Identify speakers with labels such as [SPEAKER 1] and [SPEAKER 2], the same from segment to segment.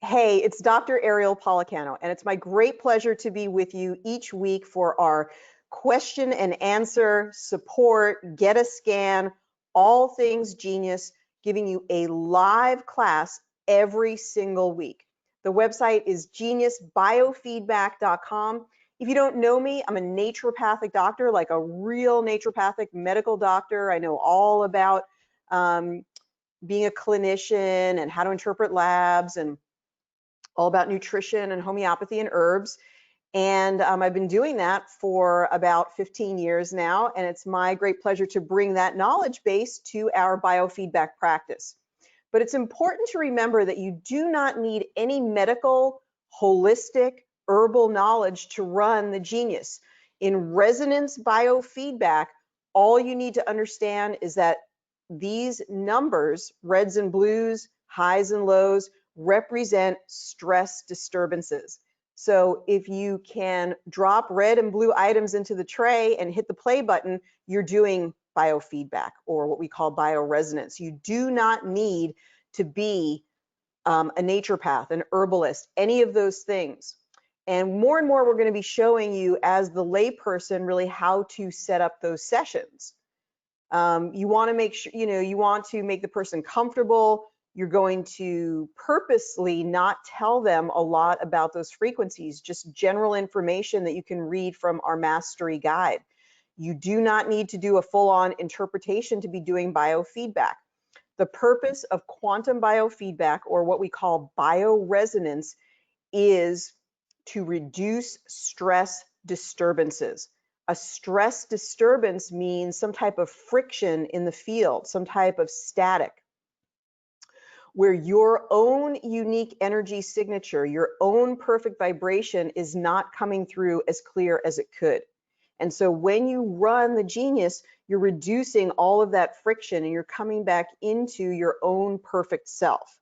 [SPEAKER 1] Hey, it's Dr. Ariel Policano, and it's my great pleasure to be with you each week for our question and answer, support, get a scan, all things genius, giving you a live class every single week. The website is geniusbiofeedback.com. If you don't know me, I'm a naturopathic doctor, like a real naturopathic medical doctor. I know all about being a clinician and how to interpret labs and all about nutrition and homeopathy and herbs. And I've been doing that for about 15 years now, and it's my great pleasure to bring that knowledge base to our biofeedback practice. But it's important to remember that you do not need any medical, holistic, herbal knowledge to run the Genius. In resonance biofeedback, all you need to understand is that these numbers, reds and blues, highs and lows, represent stress disturbances. So if you can drop red and blue items into the tray and hit the play button, you're doing biofeedback, or what we call bioresonance. You do not need to be a naturopath, an herbalist, any of those things. And more, we're going to be showing you as the layperson really how to set up those sessions. You want to make sure, you want to make the person comfortable. You're going to purposely not tell them a lot about those frequencies, just general information that you can read from our mastery guide. You do not need to do a full-on interpretation to be doing biofeedback. The purpose of quantum biofeedback, or what we call bioresonance, is to reduce stress disturbances. A stress disturbance means some type of friction in the field, some type of static, where your own unique energy signature, your own perfect vibration is not coming through as clear as it could. And so when you run the Genius, you're reducing all of that friction and you're coming back into your own perfect self.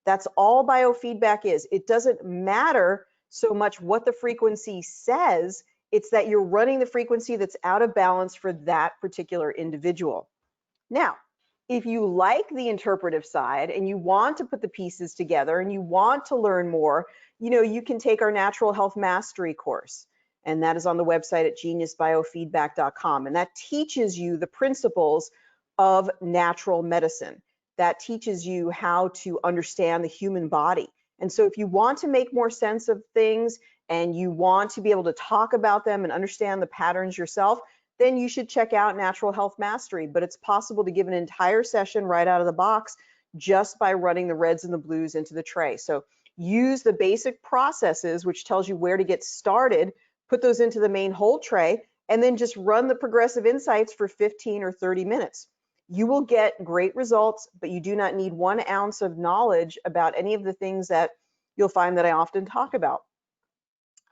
[SPEAKER 1] That's all biofeedback is. It doesn't matter so much what the frequency says, it's that you're running the frequency that's out of balance for that particular individual. Now, if you like the interpretive side and you want to put the pieces together and you want to learn more, you can take our Natural Health Mastery course. And that is on the website at geniusbiofeedback.com. And that teaches you the principles of natural medicine. That teaches you how to understand the human body. And so if you want to make more sense of things and you want to be able to talk about them and understand the patterns yourself, then you should check out Natural Health Mastery. But it's possible to give an entire session right out of the box just by running the reds and the blues into the tray. So use the basic processes, which tells you where to get started, put those into the main whole tray, and then just run the progressive insights for 15 or 30 minutes. You will get great results, but you do not need 1 ounce of knowledge about any of the things that you'll find that I often talk about.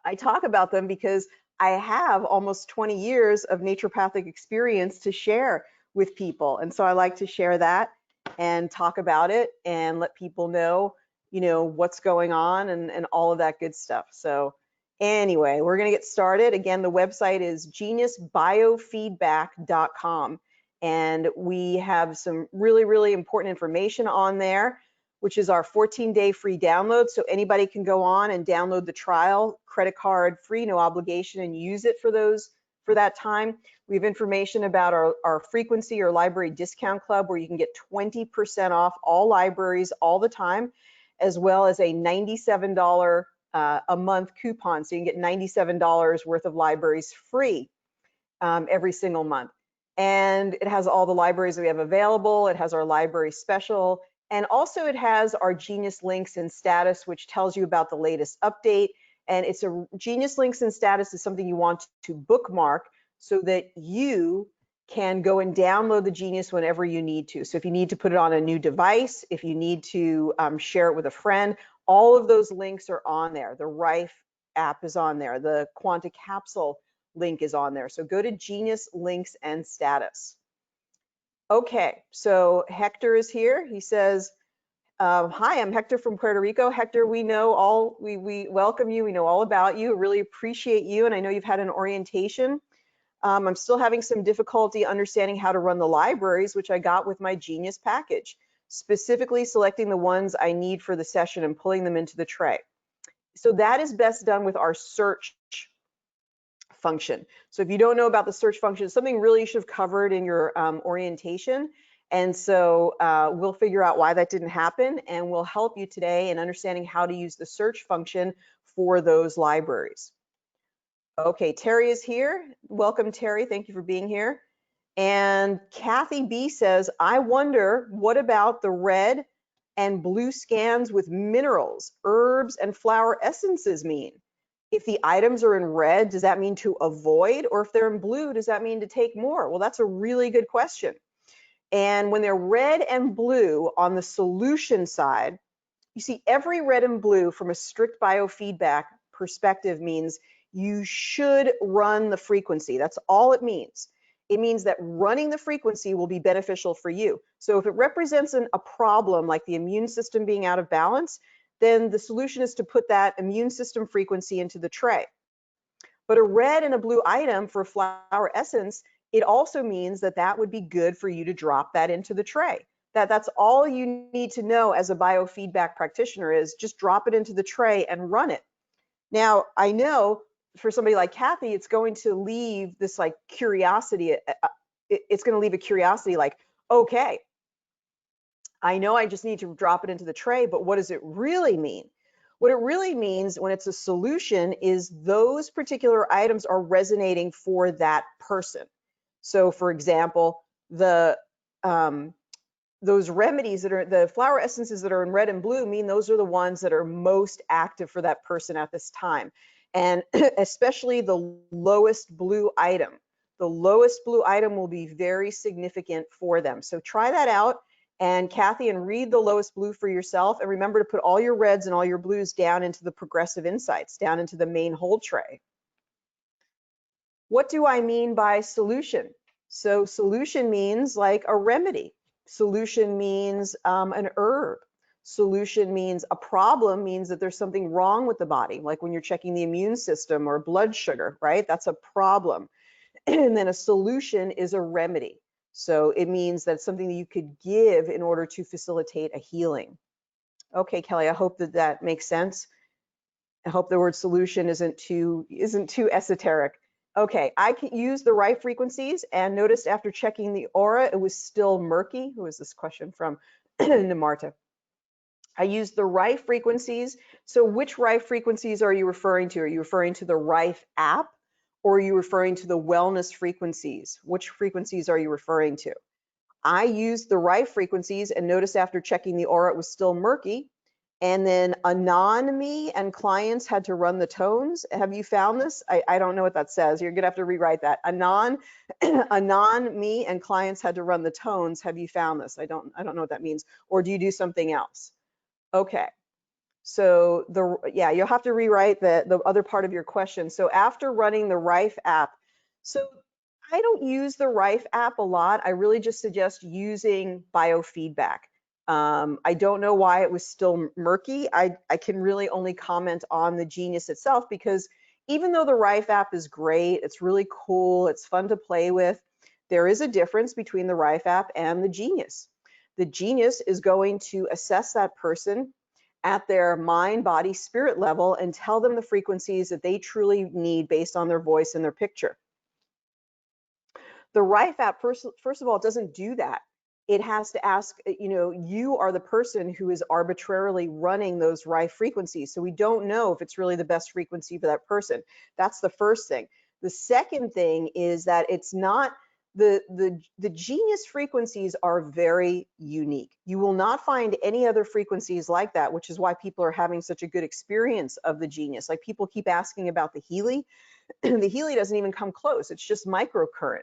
[SPEAKER 1] I talk about them because I have almost 20 years of naturopathic experience to share with people. And so I like to share that and talk about it and let people know, what's going on and all of that good stuff. So anyway, we're going to get started. Again, the website is geniusbiofeedback.com. And we have some really, really important information on there, which is our 14-day free download. So anybody can go on and download the trial, credit card free, no obligation, and use it for that time. We have information about our frequency or library discount club, where you can get 20% off all libraries all the time, as well as a $97 a month coupon. So you can get $97 worth of libraries free every single month. And it has all the libraries that we have available. It has our library special. And also it has our Genius links and status, which tells you about the latest update. And it's a Genius links and status is something you want to bookmark so that you can go and download the Genius whenever you need to. So if you need to put it on a new device, if you need to share it with a friend, all of those links are on there. The Rife app is on there. The Quanta Capsule link is on there. So go to Genius links and status. Okay, so Hector is here. He says, hi, I'm Hector from Puerto Rico. Hector, we welcome you. We know all about you. Really appreciate you. And I know you've had an orientation. I'm still having some difficulty understanding how to run the libraries, which I got with my Genius package. specifically selecting the ones I need for the session and pulling them into the tray. So that is best done with our search function. So if you don't know about the search function, it's something really you should have covered in your orientation. And so we'll figure out why that didn't happen, and we'll help you today in understanding how to use the search function for those libraries. Okay, Terry is here. Welcome, Terry. Thank you for being here. And Kathy B says, I wonder what about the red and blue scans with minerals, herbs, and flower essences mean? If the items are in red, does that mean to avoid? Or if they're in blue, does that mean to take more? Well, that's a really good question. And when they're red and blue on the solution side, you see every red and blue from a strict biofeedback perspective means you should run the frequency. That's all it means. It means that running the frequency will be beneficial for you. So if it represents a problem like the immune system being out of balance, then the solution is to put that immune system frequency into the tray. But a red and a blue item for flower essence, it also means that that would be good for you to drop that into the tray. That's all you need to know as a biofeedback practitioner is just drop it into the tray and run it. Now, I know for somebody like Kathy, it's going to leave this like curiosity. It's going to leave a curiosity like, okay, I know I just need to drop it into the tray, but what does it really mean? What it really means when it's a solution is those particular items are resonating for that person. So for example, those remedies that are the flower essences that are in red and blue mean those are the ones that are most active for that person at this time. And especially the lowest blue item. The lowest blue item will be very significant for them. So try that out. And Kathy, and read the lowest blue for yourself. And remember to put all your reds and all your blues down into the progressive insights, down into the main hold tray. What do I mean by solution? So solution means like a remedy. Solution means an herb. Solution means a problem, means that there's something wrong with the body, like when you're checking the immune system or blood sugar, right? That's a problem. And then a solution is a remedy. So it means that it's something that you could give in order to facilitate a healing. Okay, Kelly, I hope that that makes sense. I hope the word solution isn't too esoteric. Okay, I can use the right frequencies, and noticed after checking the aura, it was still murky. Who is this question from? Namarta. I used the Rife frequencies. So which Rife frequencies are you referring to? Are you referring to the Rife app, or are you referring to the wellness frequencies? Which frequencies are you referring to? I used the Rife frequencies and noticed after checking the aura, it was still murky. And then Anon-me and clients had to run the tones. Have you found this? I don't know what that says. You're gonna have to rewrite that. Anon-me and clients had to run the tones. Have you found this? I don't know what that means. Or do you do something else? Okay. So you'll have to rewrite the other part of your question. So after running the Rife app, so I don't use the Rife app a lot. I really just suggest using biofeedback. I don't know why it was still murky. I can really only comment on the Genius itself, because even though the Rife app is great, it's really cool, it's fun to play with, there is a difference between the Rife app and the Genius. The Genius is going to assess that person at their mind, body, spirit level and tell them the frequencies that they truly need based on their voice and their picture. The Rife app, first of all, it doesn't do that. It has to ask, you are the person who is arbitrarily running those Rife frequencies. So we don't know if it's really the best frequency for that person. That's the first thing. The second thing is that it's not, the Genius frequencies are very unique. You will not find any other frequencies like that, which is why people are having such a good experience of the Genius. Like people keep asking about the Healy. The Healy doesn't even come close. It's just microcurrent.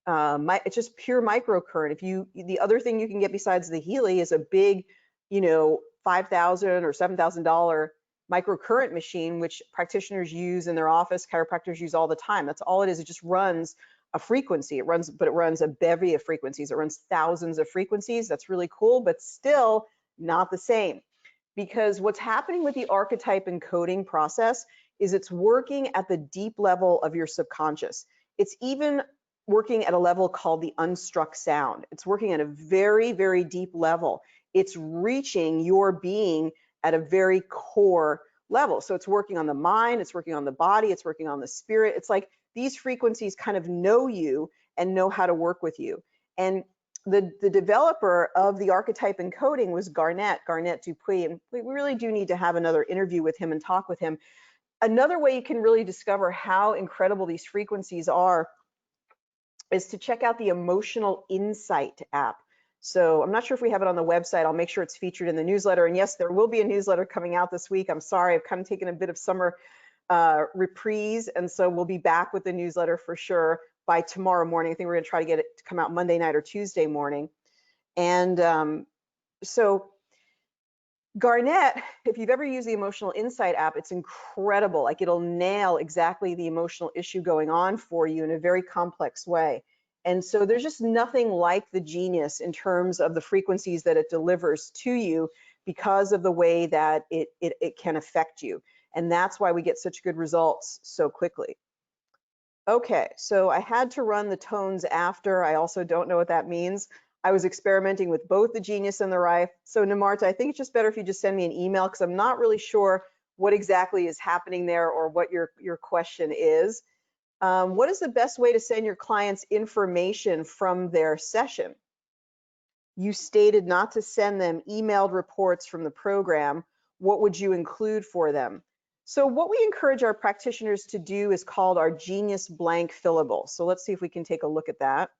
[SPEAKER 1] It's just pure microcurrent. The other thing you can get besides the Healy is a big, $5,000 or $7,000 microcurrent machine, which practitioners use in their office, chiropractors use all the time. That's all it is. It just runs a frequency. It runs a bevy of frequencies. It runs thousands of frequencies. That's really cool, but still not the same. Because what's happening with the archetype encoding process is it's working at the deep level of your subconscious. It's even working at a level called the unstruck sound. It's working at a very, very deep level. It's reaching your being at a very core level. So it's working on the mind, it's working on the body, it's working on the spirit. It's like these frequencies kind of know you and know how to work with you. And the developer of the archetype encoding was Garnet Dupuis, and we really do need to have another interview with him and talk with him. Another way you can really discover how incredible these frequencies are is to check out the Emotional Insight app. So I'm not sure if we have it on the website. I'll make sure it's featured in the newsletter. And yes, there will be a newsletter coming out this week. I'm sorry, I've kind of taken a bit of summer reprise, and so we'll be back with the newsletter for sure by tomorrow morning. I think we're going to try to get it to come out Monday night or Tuesday morning. And so Garnet, if you've ever used the Emotional Insight app, it's incredible. Like, it'll nail exactly the emotional issue going on for you in a very complex way. And so there's just nothing like the genius in terms of the frequencies that it delivers to you because of the way that it can affect you. And that's why we get such good results so quickly. Okay, so I had to run the tones after. I also don't know what that means. I was experimenting with both the Genius and the Rife. So Namarta, I think it's just better if you just send me an email, because I'm not really sure what exactly is happening there or what your question is. What is the best way to send your clients information from their session? You stated not to send them emailed reports from the program. What would you include for them? So what we encourage our practitioners to do is called our Genius Blank Fillable. So let's see if we can take a look at that.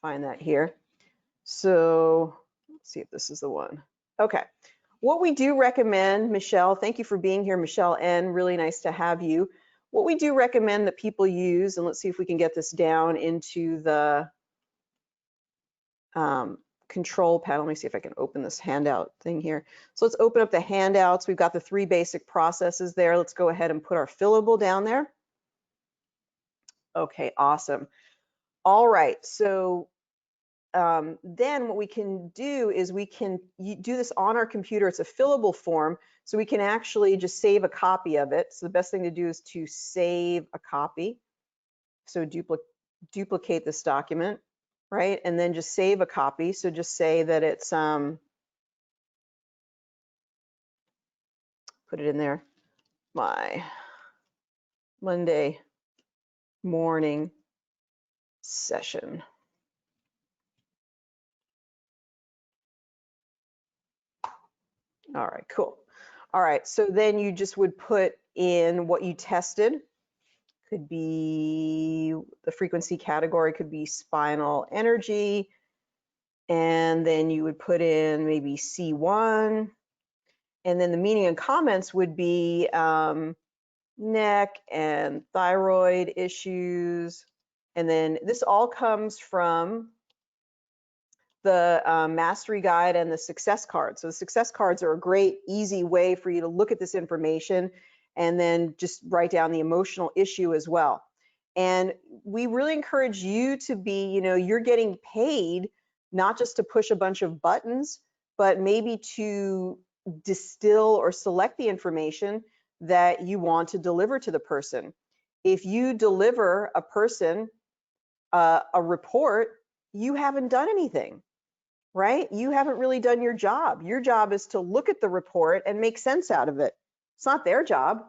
[SPEAKER 1] Find that here. So let's see if this is the one. Okay. What we do recommend, Michelle, thank you for being here, Michelle N. Really nice to have you. What we do recommend that people use, and let's see if we can get this down into the control panel. Let me see if I can open this handout thing here. So let's open up the handouts. We've got the 3 basic processes there. Let's go ahead and put our fillable down there. Okay, awesome. All right, so then what we can do is we can do this on our computer. It's a fillable form, so we can actually just save a copy of it. So the best thing to do is to save a copy. So duplicate this document, right? And then just save a copy. So just say that it's, put it in there, my Monday morning session. All right, cool. All right, so then you just would put in what you tested. Could be, the frequency category could be spinal energy. And then you would put in maybe C1. And then the meaning and comments would be neck and thyroid issues. And then this all comes from the mastery guide and the success cards. So the success cards are a great, easy way for you to look at this information and then just write down the emotional issue as well. And we really encourage you to be, you're getting paid not just to push a bunch of buttons, but maybe to distill or select the information that you want to deliver to the person. If you deliver a person a report, you haven't done anything, right? You haven't really done your job. Your job is to look at the report and make sense out of it. It's not their job.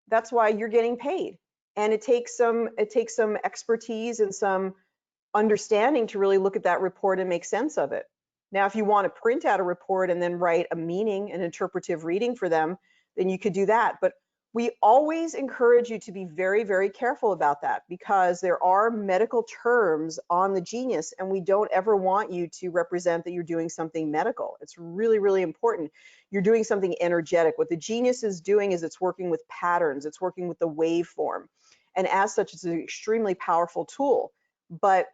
[SPEAKER 1] That's why you're getting paid. And it takes some expertise and some understanding to really look at that report and make sense of it. Now, if you want to print out a report and then write a meaning, an interpretive reading for them, then you could do that. But we always encourage you to be very, very careful about that, because there are medical terms on the Genius, and we don't ever want you to represent that you're doing something medical. It's really, really important. You're doing something energetic. What the Genius is doing is it's working with patterns. It's working with the waveform. And as such, it's an extremely powerful tool. But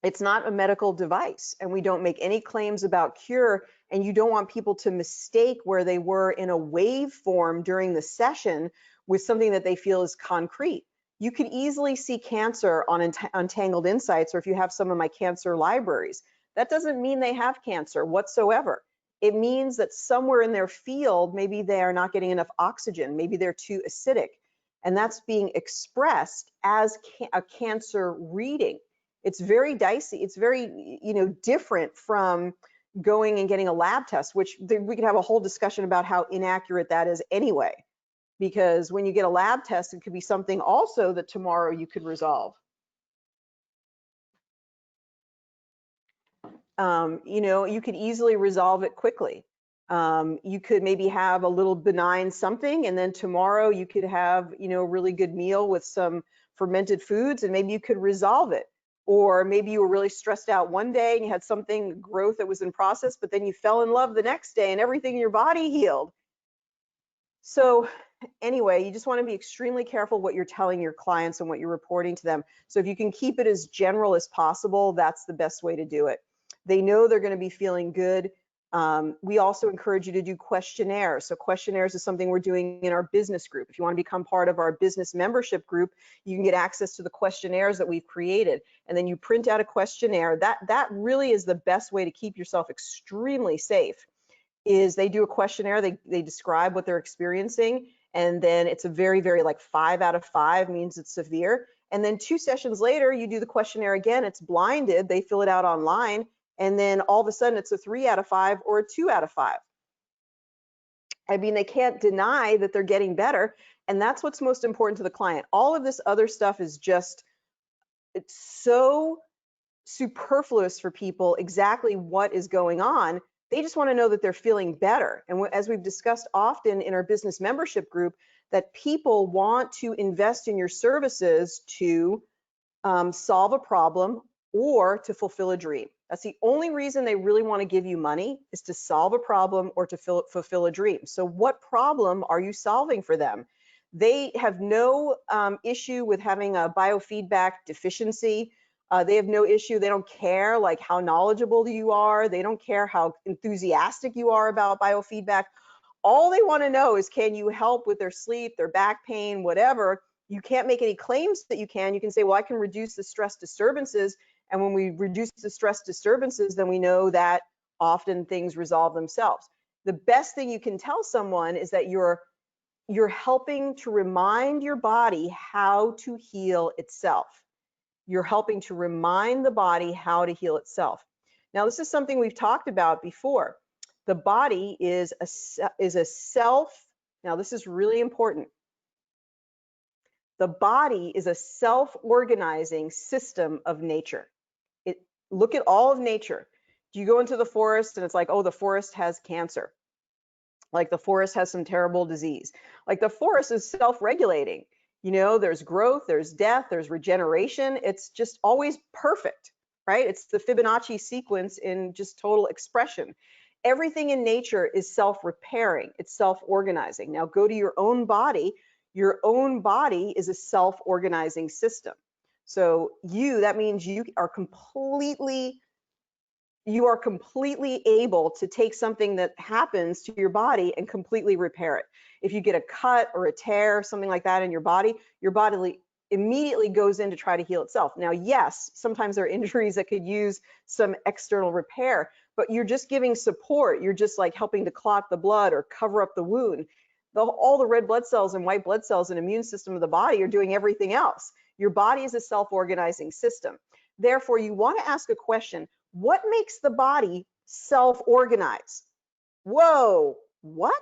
[SPEAKER 1] it's not a medical device, and we don't make any claims about cure, and you don't want people to mistake where they were in a waveform during the session with something that they feel is concrete. You could easily see cancer on Untangled Insights, or if you have some of my cancer libraries. That doesn't mean they have cancer whatsoever. It means that somewhere in their field, maybe they are not getting enough oxygen, maybe they're too acidic, and that's being expressed as a cancer reading. It's very dicey. It's very, different from going and getting a lab test, which we could have a whole discussion about how inaccurate that is anyway. Because when you get a lab test, it could be something also that tomorrow you could resolve. You could easily resolve it quickly. You could maybe have a little benign something, and then tomorrow you could have, a really good meal with some fermented foods, and maybe you could resolve it. Or maybe you were really stressed out one day and you had something growth that was in process, but then you fell in love the next day and everything in your body healed. So anyway, you just want to be extremely careful what you're telling your clients and what you're reporting to them. So if you can keep it as general as possible, that's the best way to do it. They know they're going to be feeling good. We also encourage you to do questionnaires. So questionnaires is something we're doing in our business group. If you want to become part of our business membership group, you can get access to the questionnaires that we've created. And then you print out a questionnaire. That really is the best way to keep yourself extremely safe. Is they do a questionnaire, they describe what they're experiencing, and then it's a very, very, like 5 out of 5 means it's severe. And then 2 sessions later, you do the questionnaire again, it's blinded, they fill it out online, and then all of a sudden it's a 3 out of 5 or a 2 out of 5. I mean, they can't deny that they're getting better, and that's what's most important to the client. All of this other stuff is just, it's so superfluous for people exactly what is going on. They just want to know that they're feeling better. And as we've discussed often in our business membership group, that people want to invest in your services to solve a problem or to fulfill a dream. That's the only reason they really want to give you money, is to solve a problem or to fulfill a dream. So what problem are you solving for them? They have no issue with having a biofeedback deficiency. They have no issue. They don't care like how knowledgeable you are. They don't care how enthusiastic you are about biofeedback. All they want to know is, can you help with their sleep, their back pain, whatever. You can't make any claims that you can. You can say, well, I can reduce the stress disturbances. And when we reduce the stress disturbances, then we know that often things resolve themselves. The best thing you can tell someone is that you're helping to remind your body how to heal itself. You're helping to remind the body how to heal itself. Now, this is something we've talked about before. The body is a self, now this is really important. The body is a self-organizing system of nature. Look at all of nature. Do you go into the forest and it's like, oh, the forest has cancer. Like the forest has some terrible disease. Like the forest is self-regulating. There's growth, there's death, there's regeneration. It's just always perfect, right? It's the Fibonacci sequence in just total expression. Everything in nature is self-repairing, it's self-organizing. Now go to your own body. Your own body is a self-organizing system. So that means you are completely able to take something that happens to your body and completely repair it. If you get a cut or a tear, something like that in your body immediately goes in to try to heal itself. Now, yes, sometimes there are injuries that could use some external repair, but you're just giving support. You're just like helping to clot the blood or cover up the wound. All the red blood cells and white blood cells and immune system of the body are doing everything else. Your body is a self-organizing system. Therefore, you want to ask a question: what makes the body self-organize? Whoa, what?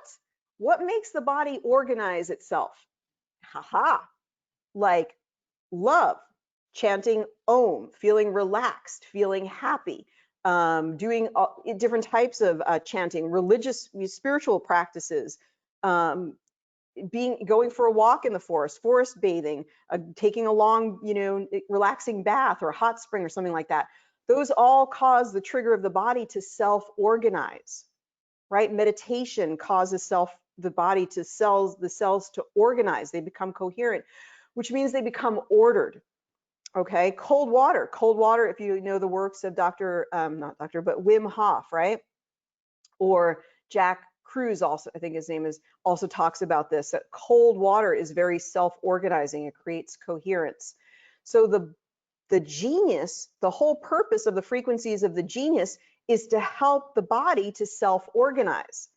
[SPEAKER 1] What makes the body organize itself? Haha, like love, chanting Om, feeling relaxed, feeling happy, doing different types of chanting, religious, spiritual practices, going for a walk in the forest bathing, taking a long, relaxing bath or a hot spring or something like that. Those all cause the trigger of the body to self-organize, right? Meditation causes the cells to organize. They become coherent, which means they become ordered. Okay, cold water, if you know the works of Wim Hof, right? Or Jack Cruz, also, I think his name is, also talks about this, that cold water is very self-organizing. It creates coherence. So the genius, the whole purpose of the frequencies of the genius is to help the body to self-organize.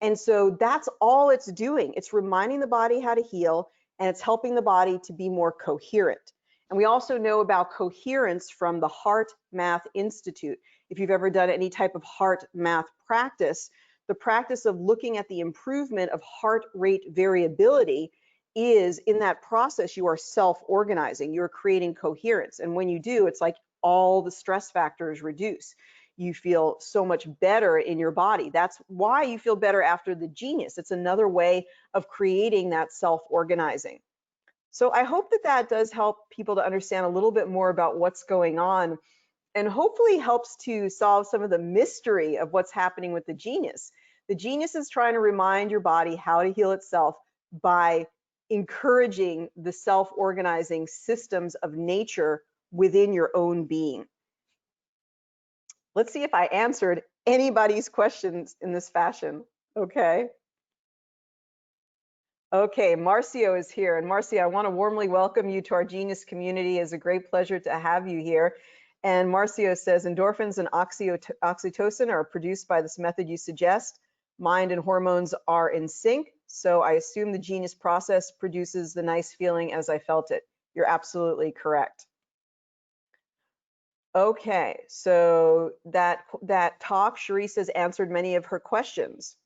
[SPEAKER 1] And so that's all it's doing. It's reminding the body how to heal. and it's helping the body to be more coherent. And we also know about coherence from the Heart Math Institute. If you've ever done any type of heart math practice, the practice of looking at the improvement of heart rate variability is, in that process, you are self-organizing, you're creating coherence. And when you do, it's like all the stress factors reduce. You feel so much better in your body. That's why you feel better after the Genius. It's another way of creating that self-organizing. So I hope that that does help people to understand a little bit more about what's going on, and hopefully helps to solve some of the mystery of what's happening with the Genius. The Genius is trying to remind your body how to heal itself by encouraging the self-organizing systems of nature within your own being. Let's see if I answered anybody's questions in this fashion. Okay. Okay, Marcio is here. And Marcio, I want to warmly welcome you to our Genius community. It's a great pleasure to have you here. And Marcio says, endorphins and oxytocin are produced by this method you suggest. Mind and hormones are in sync. So I assume the Genius process produces the nice feeling as I felt it. You're absolutely correct. Okay, so that talk, Cherise has answered many of her questions.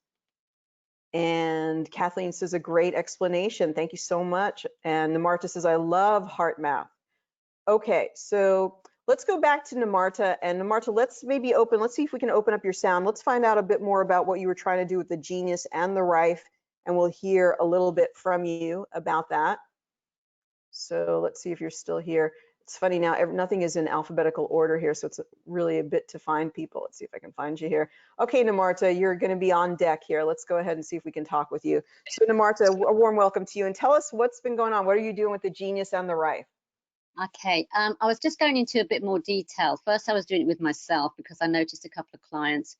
[SPEAKER 1] And Kathleen says, a great explanation. Thank you so much. And Namarta says, I love heart math. Okay, so let's go back to Namarta. And Namarta, let's see if we can open up your sound. Let's find out a bit more about what you were trying to do with the Genius and the Rife, and we'll hear a little bit from you about that. So let's see if you're still here. It's funny now, nothing is in alphabetical order here, so it's really a bit to find people. Let's see if I can find you here. Okay, Namarta, you're going to be on deck here. Let's go ahead and see if we can talk with you. So Namarta, a warm welcome to you, and tell us what's been going on. What are you doing with the Genius and the Rife?
[SPEAKER 2] Okay, I was just going into a bit more detail. First, I was doing it with myself because I noticed a couple of clients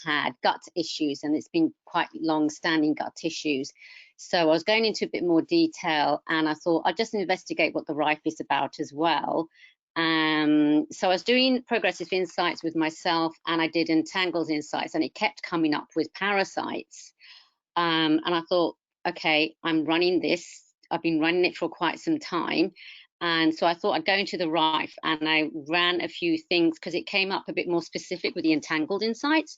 [SPEAKER 2] had gut issues, and it's been quite long-standing gut issues. So I was going into a bit more detail, and I thought I'd just investigate what the Rife is about as well. So I was doing progressive insights with myself, and I did entangled insights, and it kept coming up with parasites. And I thought, okay, I'm running this. I've been running it for quite some time. And so I thought I'd go into the Rife, and I ran a few things because it came up a bit more specific with the entangled insights.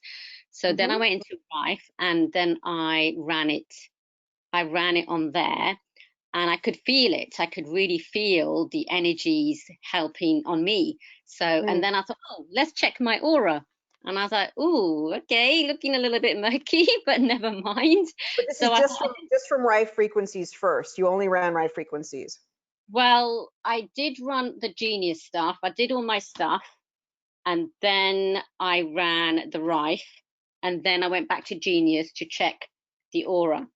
[SPEAKER 2] So then I went into Rife, and then I ran it on there, and I could feel it. I could really feel the energies helping on me. So, and then I thought, oh, let's check my aura. And I was like, oh, okay, looking a little bit murky, but never mind.
[SPEAKER 1] But this
[SPEAKER 2] so
[SPEAKER 1] is just from Rife frequencies first. You only ran Rife frequencies.
[SPEAKER 2] Well, I did run the Genius stuff. I did all my stuff, and then I ran the Rife, and then I went back to Genius to check the aura.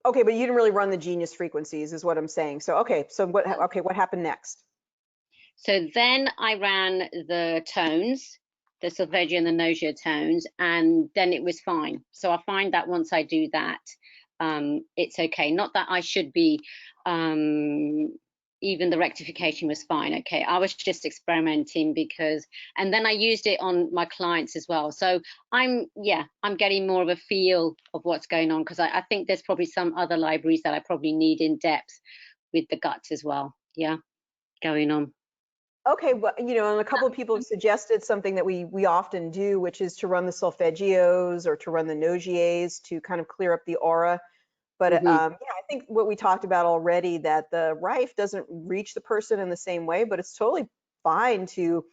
[SPEAKER 1] Okay, but you didn't really run the Genius frequencies, is what I'm saying. So okay, so what happened next?
[SPEAKER 2] So then I ran the tones, the solfeggio and the nausea tones, and then it was fine. So I find that once I do that, it's okay. Not that I should be, even the rectification was fine. Okay, I was just experimenting because, and then I used it on my clients as well. So I'm getting more of a feel of what's going on, because I think there's probably some other libraries that I probably need in depth with the guts as well. Yeah, going on.
[SPEAKER 1] Okay, well, you know, and a couple of people have suggested something that we often do, which is to run the solfeggios or to run the nogiers to kind of clear up the aura. But yeah, I think what we talked about already, that the Rife doesn't reach the person in the same way, but it's totally fine to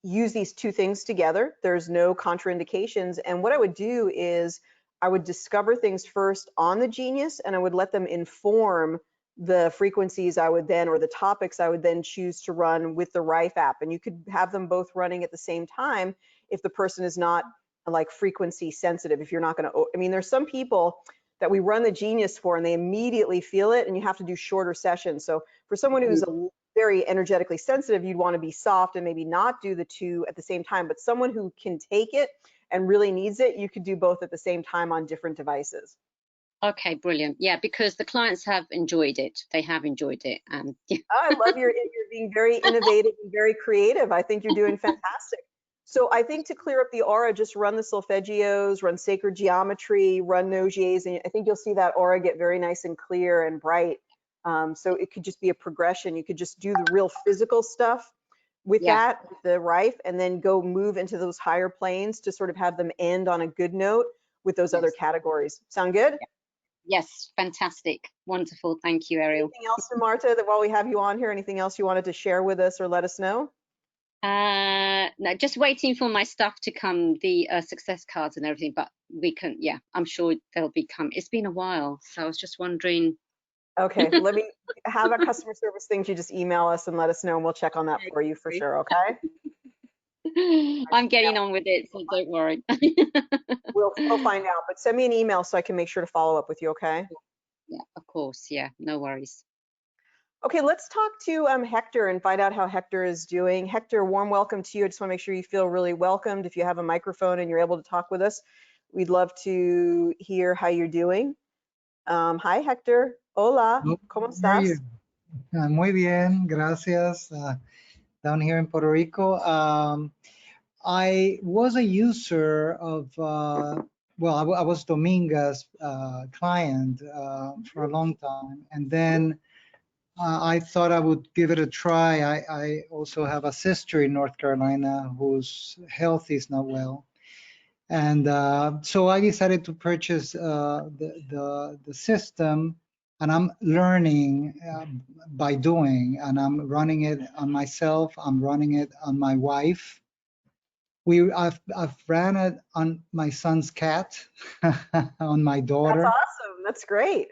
[SPEAKER 1] use these two things together. There's no contraindications. And what I would do is I would discover things first on the Genius, and I would let them inform the frequencies I would then, or the topics I would then choose to run with the Rife app. And you could have them both running at the same time if the person is not like frequency sensitive. If you're not going to, I mean, there's some people that we run the Genius for and they immediately feel it, and you have to do shorter sessions. So for someone who's very energetically sensitive, you'd want to be soft and maybe not do the two at the same time. But someone who can take it and really needs it, you could do both at the same time on different devices.
[SPEAKER 2] Okay, brilliant. Yeah, because the clients have enjoyed it. They have enjoyed it. Yeah.
[SPEAKER 1] I love you're being very innovative and very creative. I think you're doing fantastic. So I think to clear up the aura, just run the solfeggios, run sacred geometry, run nogiers, and I think you'll see that aura get very nice and clear and bright. So it could just be a progression. You could just do the real physical stuff with
[SPEAKER 2] Yeah.
[SPEAKER 1] the rife, and then go move into those higher planes to sort of have them end on a good note with those other
[SPEAKER 2] Yes.
[SPEAKER 1] categories. Sound good?
[SPEAKER 2] Yeah. Yes. Fantastic. Wonderful. Thank you, Ariel.
[SPEAKER 1] Anything else, Marta, that while we have you on here, anything else you wanted to share with us or let us know?
[SPEAKER 2] No, just waiting for my stuff to come, the success cards and everything, but we can, yeah, I'm sure they'll be coming. It's been a while, so I was just wondering.
[SPEAKER 1] Okay, let me have a customer service thing. You just email us and let us know, and we'll check on that for you for sure. Okay.
[SPEAKER 2] I'm getting on with it, so don't worry.
[SPEAKER 1] We'll find out, but send me an email so I can make sure to follow up with you. Okay.
[SPEAKER 2] Yeah, of course. Yeah, no worries.
[SPEAKER 1] Okay, let's talk to Hector and find out how Hector is doing. Hector, warm welcome to you. I just want to make sure you feel really welcomed. If you have a microphone and you're able to talk with us, we'd love to hear how you're doing. Hi, Hector. Hola.
[SPEAKER 3] Hello,
[SPEAKER 1] ¿Cómo
[SPEAKER 3] how are you?
[SPEAKER 1] estás?
[SPEAKER 3] Muy bien, gracias. Down here in Puerto Rico, I was a user of, well, I was Dominga's client for a long time, and then I thought I would give it a try. I also have a sister in North Carolina whose health is not well. And so I decided to purchase the system, and I'm learning by doing, and I'm running it on myself. I'm running it on my wife. I've ran it on my son's cat, on my
[SPEAKER 1] That's
[SPEAKER 3] daughter.
[SPEAKER 1] awesome. That's great.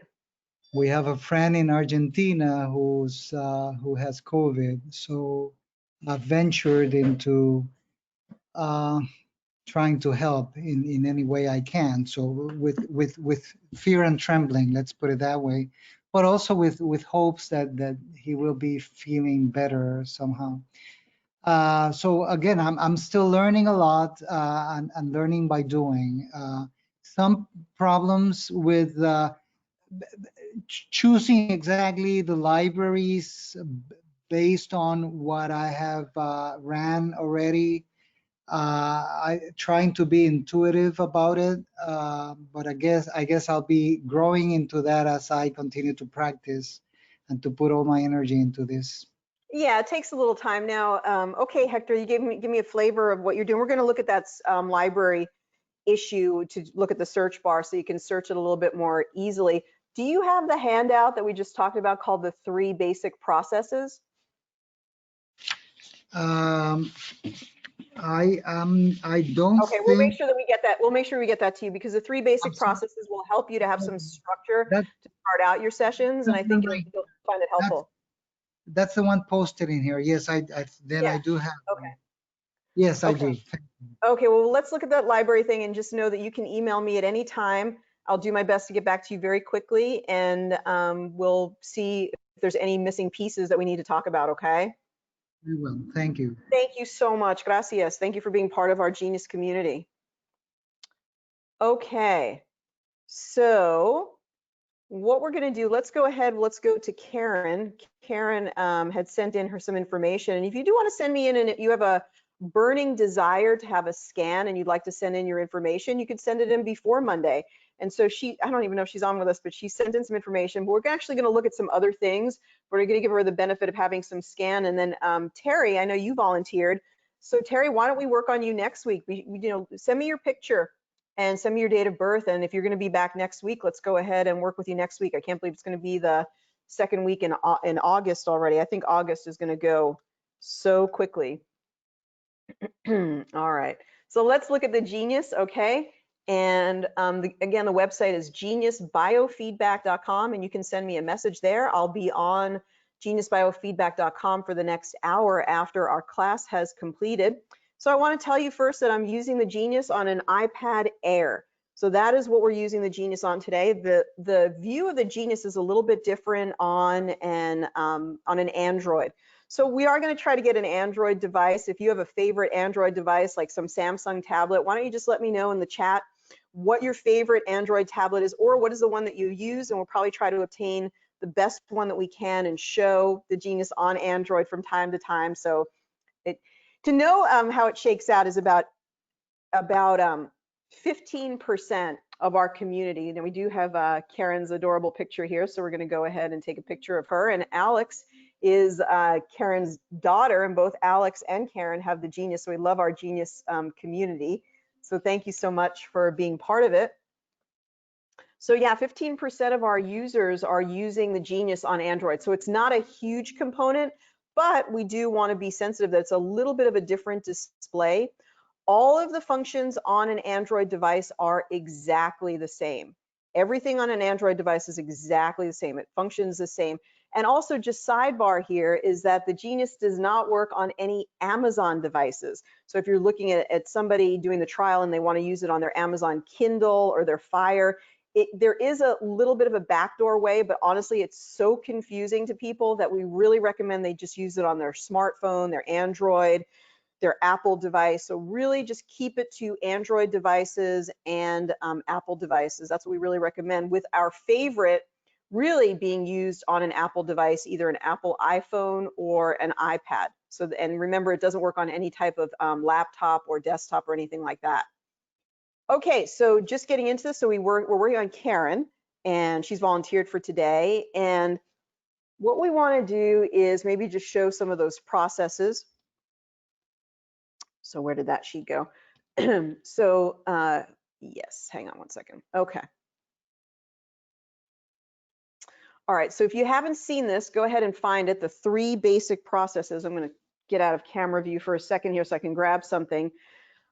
[SPEAKER 3] We have a friend in Argentina who has COVID, so I've ventured into uh, trying to help in any way I can. So with fear and trembling, let's put it that way, but also with hopes that he will be feeling better somehow. So again, I'm still learning a lot and learning by doing. Some problems with choosing exactly the libraries based on what I have ran already. I trying to be intuitive about it, but I guess I'll be growing into that as I continue to practice and to put all my energy into this.
[SPEAKER 1] Yeah, it takes a little time now. Okay, Hector, you give me a flavor of what you're doing. We're going to look at that library issue to look at the search bar so you can search it a little bit more easily. Do you have the handout that we just talked about called the 3 basic processes?
[SPEAKER 3] Um, I don't
[SPEAKER 1] Okay, we'll make
[SPEAKER 3] think
[SPEAKER 1] sure that we get that. We'll make sure we get that to you because the 3
[SPEAKER 3] I'm
[SPEAKER 1] basic
[SPEAKER 3] sorry,
[SPEAKER 1] processes will help you to have some structure
[SPEAKER 3] that
[SPEAKER 1] to start out your sessions,
[SPEAKER 3] no,
[SPEAKER 1] and I
[SPEAKER 3] no,
[SPEAKER 1] think
[SPEAKER 3] no,
[SPEAKER 1] you'll find it
[SPEAKER 3] that's
[SPEAKER 1] helpful.
[SPEAKER 3] that's the one posted in here. Yes, then
[SPEAKER 1] Yeah.
[SPEAKER 3] I do have
[SPEAKER 1] Okay.
[SPEAKER 3] one. Yes, I
[SPEAKER 1] Okay.
[SPEAKER 3] do.
[SPEAKER 1] Okay, well, let's look at that library thing and just know that you can email me at any time. I'll do my best to get back to you very quickly, and we'll see if there's any missing pieces that we need to talk about, okay?
[SPEAKER 3] We will. Thank you.
[SPEAKER 1] Thank you so much. Gracias. Thank you for being part of our Genius community. Okay, so what we're going to do, let's go ahead, let's go to Karen. Karen had sent in her some information, and if you do want to send me in and you have a burning desire to have a scan and you'd like to send in your information, you could send it in before Monday. And so I don't even know if she's on with us, but she sent in some information, but we're actually going to look at some other things. We're going to give her the benefit of having some scan. And then Terry, I know you volunteered. So Terry, why don't we work on you next week? Send me your picture and send me your date of birth. And if you're going to be back next week, let's go ahead and work with you next week. I can't believe it's going to be the second week in August already. I think August is going to go so quickly. All right, so let's look at the Genius, okay? And again, the website is geniusbiofeedback.com, and you can send me a message there. I'll be on geniusbiofeedback.com for the next hour after our class has completed. So I want to tell you first that I'm using the Genius on an iPad Air. So that is what we're using the Genius on today. The view of the Genius is a little bit different on an Android. So we are going to try to get an Android device. If you have a favorite Android device, like some Samsung tablet, why don't you just let me know in the chat what your favorite Android tablet is, or what is the one that you use, and we'll probably try to obtain the best one that we can and show the Genius on Android from time to time. So to know how it shakes out is about 15% of our community. And we do have Karen's adorable picture here, so we're going to go ahead and take a picture of her. And Alex is Karen's daughter, and both Alex and Karen have the Genius, so we love our Genius community. So thank you so much for being part of it. So yeah, 15% of our users are using the Genius on Android. So it's not a huge component, but we do want to be sensitive that it's a little bit of a different display. All of the functions on an Android device are exactly the same. Everything on an Android device is exactly the same. It functions the same. And also, just sidebar here is that the Genius does not work on any Amazon devices. So if you're looking at somebody doing the trial and they want to use it on their Amazon Kindle or their Fire, there is a little bit of a backdoor way, but honestly, it's so confusing to people that we really recommend they just use it on their smartphone, their Android, their Apple device. So really just keep it to Android devices and Apple devices. That's what we really recommend, with our favorite really being used on an Apple device, either an Apple iPhone or an iPad. So, and remember, it doesn't work on any type of laptop or desktop or anything like that. Okay, so just getting into this, so we're working on Karen, and she's volunteered for today. And what we want to do is maybe just show some of those processes. So where did that sheet go? So yes, hang on one second. Okay. All right, so if you haven't seen this, go ahead and find it, the 3 basic processes. I'm going to get out of camera view for a second here so I can grab something.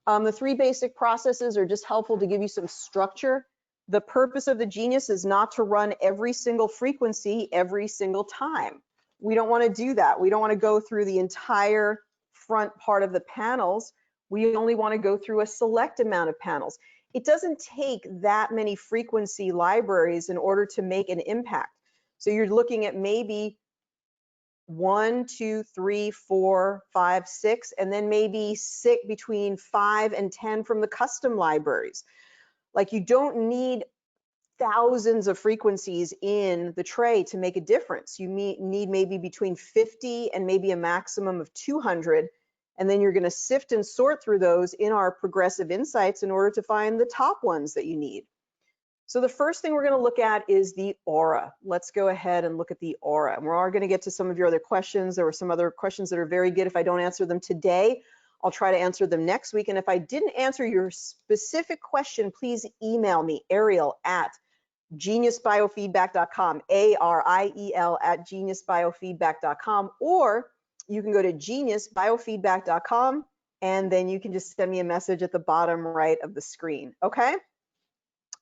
[SPEAKER 1] The 3 basic processes are just helpful to give you some structure. The purpose of the Genius is not to run every single frequency every single time. We don't want to do that. We don't want to go through the entire front part of the panels. We only want to go through a select amount of panels. It doesn't take that many frequency libraries in order to make an impact. So you're looking at maybe 1, 2, 3, 4, 5, 6, and then maybe between 5 and 10 from the custom libraries. Like, you don't need thousands of frequencies in the tray to make a difference. You need maybe between 50 and maybe a maximum of 200, and then you're going to sift and sort through those in our progressive insights in order to find the top ones that you need. So the first thing we're going to look at is the aura. Let's go ahead and look at the aura. And we are going to get to some of your other questions. There were some other questions that are very good. If I don't answer them today, I'll try to answer them next week. And if I didn't answer your specific question, please email me, Ariel at geniusbiofeedback.com, ARIEL at geniusbiofeedback.com, or you can go to geniusbiofeedback.com and then you can just send me a message at the bottom right of the screen, okay?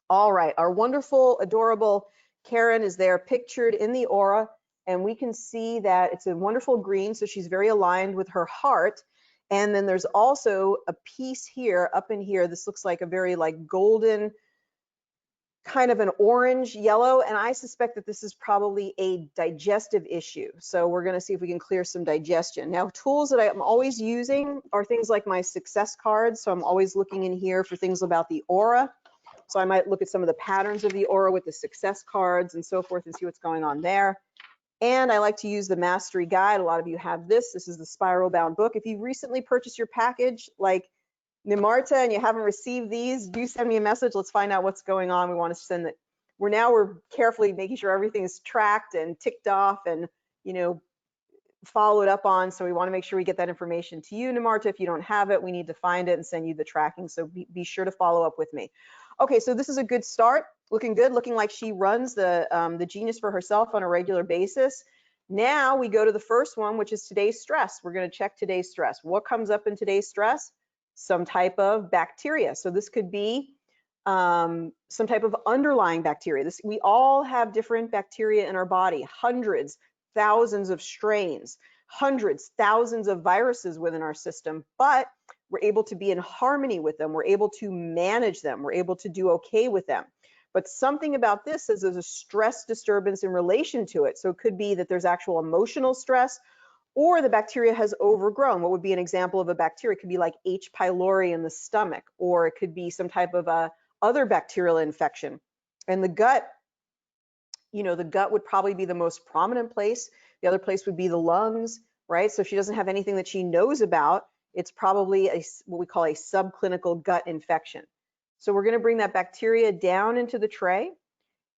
[SPEAKER 1] All right, our wonderful, adorable Karen is there pictured in the aura, and we can see that it's a wonderful green, so she's very aligned with her heart. And then there's also a piece here, up in here, this looks like a very like golden, kind of an orange yellow, and I suspect that this is probably a digestive issue. So we're gonna see if we can clear some digestion. Now, tools that I'm always using are things like my success cards. So I'm always looking in here for things about the aura. So I might look at some of the patterns of the aura with the success cards and so forth and see what's going on there. And I like to use the mastery guide. A lot of you have this. This is the spiral bound book. If you recently purchased your package like Nimarta and you haven't received these, do send me a message. Let's find out what's going on. We want to send it. We're carefully making sure everything is tracked and ticked off and, you know, followed up on. So we want to make sure we get that information to you, Nimarta. If you don't have it, we need to find it and send you the tracking. So be sure to follow up with me. Okay, so this is a good start. Looking good, looking like she runs the Genius for herself on a regular basis. Now we go to the first one, which is today's stress. We're going to check today's stress. What comes up in today's stress? Some type of bacteria. So this could be some type of underlying bacteria. We all have different bacteria in our body, hundreds, thousands of strains, hundreds, thousands of viruses within our system, but we're able to be in harmony with them. We're able to manage them. We're able to do okay with them. But something about this is there's a stress disturbance in relation to it. So it could be that there's actual emotional stress, or the bacteria has overgrown. What would be an example of a bacteria? It could be like H. pylori in the stomach, or it could be some type of other bacterial infection. And the gut, you know, the gut would probably be the most prominent place. The other place would be the lungs, right? So if she doesn't have anything that she knows about, it's probably what we call a subclinical gut infection. So we're going to bring that bacteria down into the tray.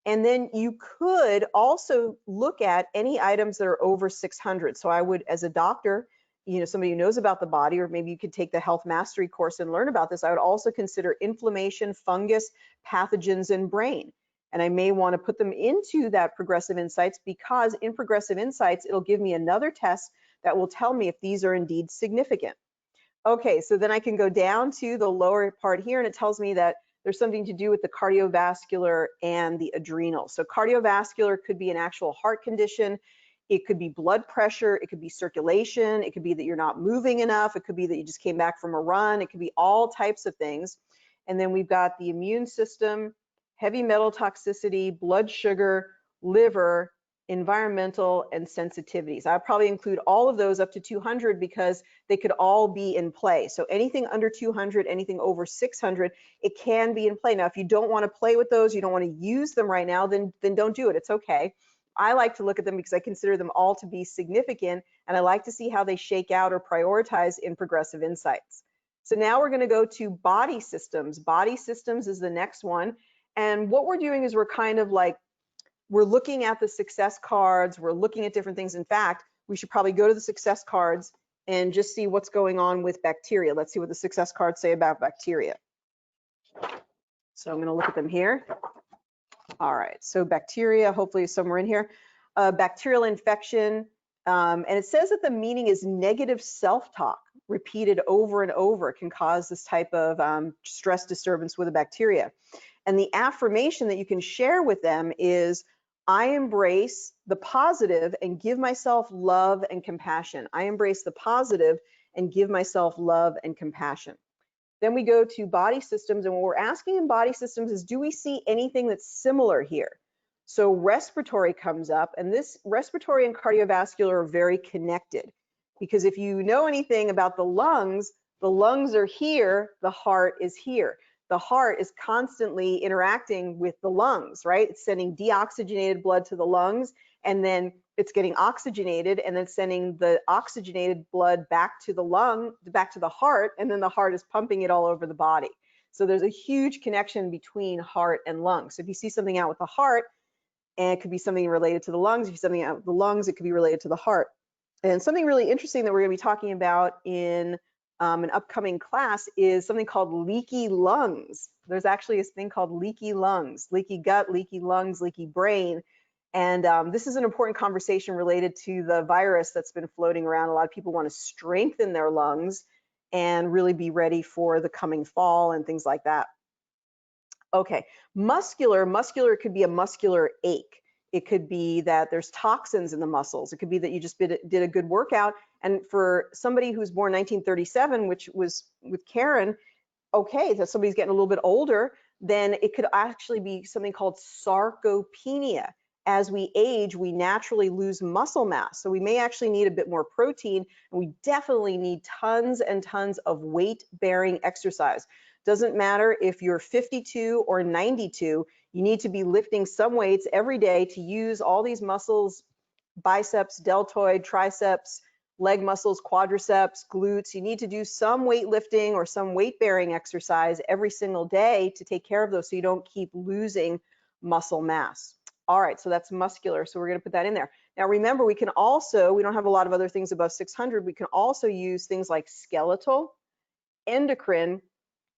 [SPEAKER 1] And then you could also look at any items that are over 600. So I would, as a doctor, you know, somebody who knows about the body, or maybe you could take the health mastery course and learn about this, I would also consider inflammation, fungus, pathogens, and brain. And I may want to put them into that Progressive Insights, because in Progressive Insights, it'll give me another test that will tell me if these are indeed significant. Okay, so then I can go down to the lower part here, and it tells me that there's something to do with the cardiovascular and the adrenal. So cardiovascular could be an actual heart condition. It could be blood pressure. It could be circulation. It could be that you're not moving enough. It could be that you just came back from a run. It could be all types of things. And then we've got the immune system, heavy metal toxicity, blood sugar, liver, environmental, and sensitivities. I'd probably include all of those up to 200 because they could all be in play. So anything under 200, anything over 600, it can be in play. Now, if you don't want to play with those, you don't want to use them right now, then don't do it. It's okay. I like to look at them because I consider them all to be significant, and I like to see how they shake out or prioritize in Progressive Insights. So now we're going to go to body systems. Body systems is the next one. And what we're doing is we're kind of like, we're looking at the success cards, we're looking at different things. In fact, we should probably go to the success cards and just see what's going on with bacteria. Let's see what the success cards say about bacteria. So I'm going to look at them here. All right, so bacteria, hopefully somewhere in here. Bacterial infection, and it says that the meaning is negative self-talk repeated over and over can cause this type of stress disturbance with a bacteria. And the affirmation that you can share with them is, I embrace the positive and give myself love and compassion. I embrace the positive and give myself love and compassion. Then we go to body systems, and what we're asking in body systems is, do we see anything that's similar here? So respiratory comes up, and this respiratory and cardiovascular are very connected, because if you know anything about the lungs are here, the heart is here. The heart is constantly interacting with the lungs, right? It's sending deoxygenated blood to the lungs, and then it's getting oxygenated, and then sending the oxygenated blood back to the lung, back to the heart, and then the heart is pumping it all over the body. So there's a huge connection between heart and lungs. So if you see something out with the heart, and it could be something related to the lungs. If you see something out with the lungs, it could be related to the heart. And something really interesting that we're going to be talking about in an upcoming class is something called leaky lungs. There's actually a thing called leaky lungs, leaky gut, leaky lungs, leaky brain. And this is an important conversation related to the virus that's been floating around. A lot of people want to strengthen their lungs and really be ready for the coming fall and things like that. Okay, muscular could be a muscular ache. It could be that there's toxins in the muscles. It could be that you just did a good workout. And for somebody who's born 1937, which was with Karen, okay, that somebody's getting a little bit older, then it could actually be something called sarcopenia. As we age, we naturally lose muscle mass. So we may actually need a bit more protein, and we definitely need tons and tons of weight-bearing exercise. Doesn't matter if you're 52 or 92, you need to be lifting some weights every day to use all these muscles, biceps, deltoid, triceps, leg muscles, quadriceps, glutes. You need to do some weightlifting or some weight-bearing exercise every single day to take care of those so you don't keep losing muscle mass. All right, so that's muscular, so we're going to put that in there. Now remember, we can also, we don't have a lot of other things above 600, we can also use things like skeletal, endocrine,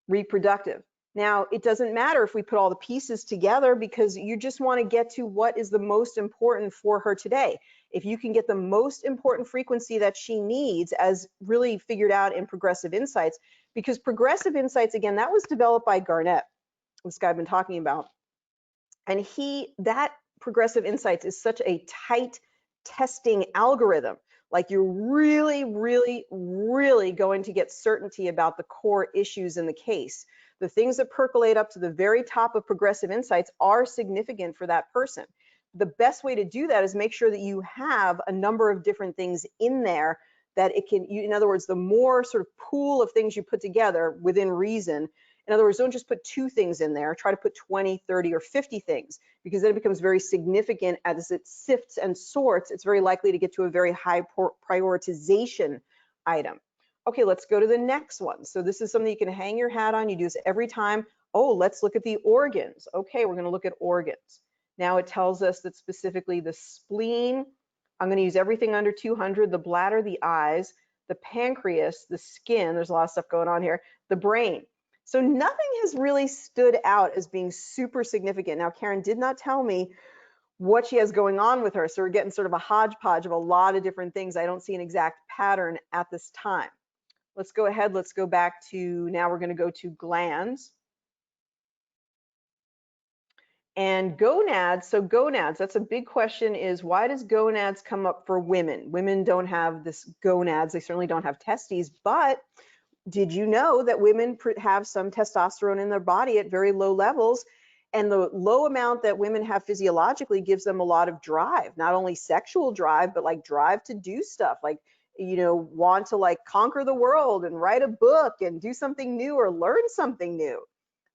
[SPEAKER 1] reproductive. Now, it doesn't matter if we put all the pieces together, because you just want to get to what is the most important for her today. If you can get the most important frequency that she needs, as really figured out in Progressive Insights, because Progressive Insights, again, that was developed by Garnett, this guy I've been talking about. And that Progressive Insights is such a tight testing algorithm. Like, you're really, really, really going to get certainty about the core issues in the case. The things that percolate up to the very top of Progressive Insights are significant for that person. The best way to do that is make sure that you have a number of different things in there that it can, in other words, the more sort of pool of things you put together within reason. In other words, don't just put 2 things in there, try to put 20, 30, or 50 things, because then it becomes very significant. As it sifts and sorts, it's very likely to get to a very high prioritization item. Okay, let's go to the next one. So this is something you can hang your hat on. You do this every time. Oh, let's look at the organs. Okay, we're going to look at organs. Now it tells us that specifically the spleen, I'm going to use everything under 200, the bladder, the eyes, the pancreas, the skin, there's a lot of stuff going on here, the brain. So nothing has really stood out as being super significant. Now, Karen did not tell me what she has going on with her, so we're getting sort of a hodgepodge of a lot of different things. I don't see an exact pattern at this time. Let's go ahead, let's go back to, now we're going to go to glands. And gonads, so gonads, that's a big question, is why does gonads come up for women? Women don't have this gonads, they certainly don't have testes, but did you know that women have some testosterone in their body at very low levels? And the low amount that women have physiologically gives them a lot of drive, not only sexual drive, but like drive to do stuff, like, you know, want to like conquer the world and write a book and do something new or learn something new,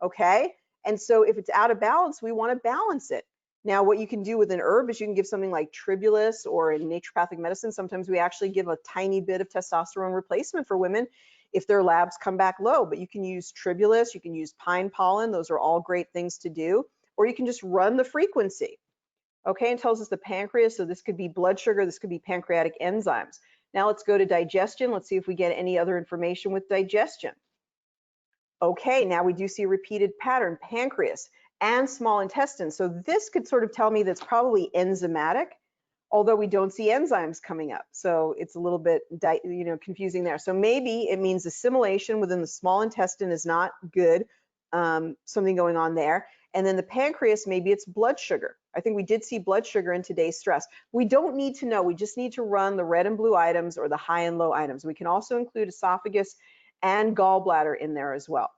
[SPEAKER 1] okay? And so if it's out of balance, we want to balance it. Now, what you can do with an herb is you can give something like tribulus, or in naturopathic medicine, sometimes we actually give a tiny bit of testosterone replacement for women if their labs come back low. But you can use tribulus, you can use pine pollen. Those are all great things to do. Or you can just run the frequency. Okay, and tells us the pancreas. So this could be blood sugar, this could be pancreatic enzymes. Now let's go to digestion. Let's see if we get any other information with digestion. Okay, now we do see a repeated pattern, pancreas and small intestine. So this could sort of tell me that's probably enzymatic, although we don't see enzymes coming up. So it's a little bit, confusing there. So maybe it means assimilation within the small intestine is not good, something going on there. And then the pancreas, maybe it's blood sugar. I think we did see blood sugar in today's stress. We don't need to know, we just need to run the red and blue items or the high and low items. We can also include esophagus and gallbladder in there as well.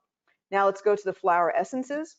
[SPEAKER 1] Now let's go to the flower essences.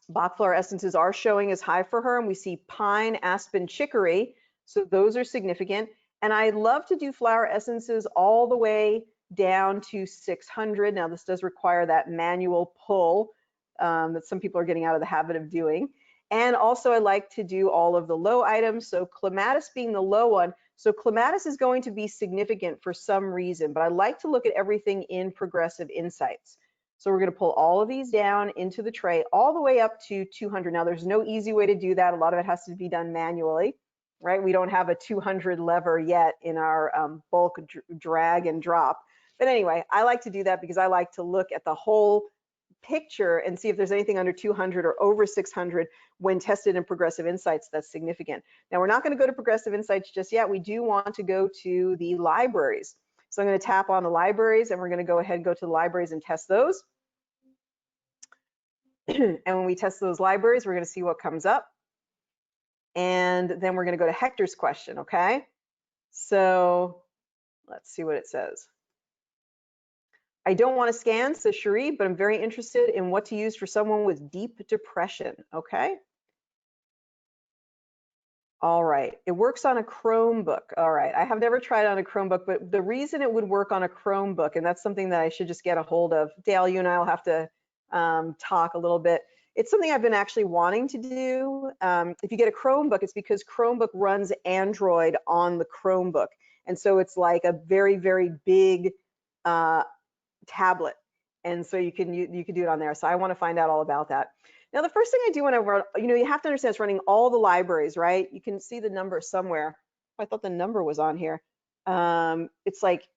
[SPEAKER 1] Bach flower essences are showing as high for her, and we see pine, aspen, chicory. So those are significant. And I love to do flower essences all the way down to 600. Now this does require that manual pull that some people are getting out of the habit of doing. And also I like to do all of the low items. So clematis being the low one. So clematis is going to be significant for some reason, but I like to look at everything in progressive insights. So we're going to pull all of these down into the tray all the way up to 200. Now there's no easy way to do that. A lot of it has to be done manually, right? We don't have a 200 lever yet in our bulk drag and drop. But anyway, I like to do that because I like to look at the whole picture and see if there's anything under 200 or over 600 when tested in progressive insights that's significant. Now we're not going to go to progressive insights just yet. We do want to go to the libraries. So I'm going to tap on the libraries, and we're going to go ahead and go to the libraries and test those. And when we test those libraries, we're going to see what comes up. And then we're going to go to Hector's question, okay? So let's see what it says. I don't want to scan, says Cherie, but I'm very interested in what to use for someone with deep depression, okay? All right, it works on a Chromebook. All right, I have never tried it on a Chromebook, but the reason it would work on a Chromebook, and that's something that I should just get a hold of, Dale, you and I will have to talk a little bit. It's something I've been actually wanting to do. If you get a Chromebook, it's because Chromebook runs Android on the Chromebook. And so it's like a very, very big tablet. And so you can do it on there. So I want to find out all about that. Now, the first thing I do when I run, you have to understand it's running all the libraries, right? You can see the number somewhere. I thought the number was on here. It's like,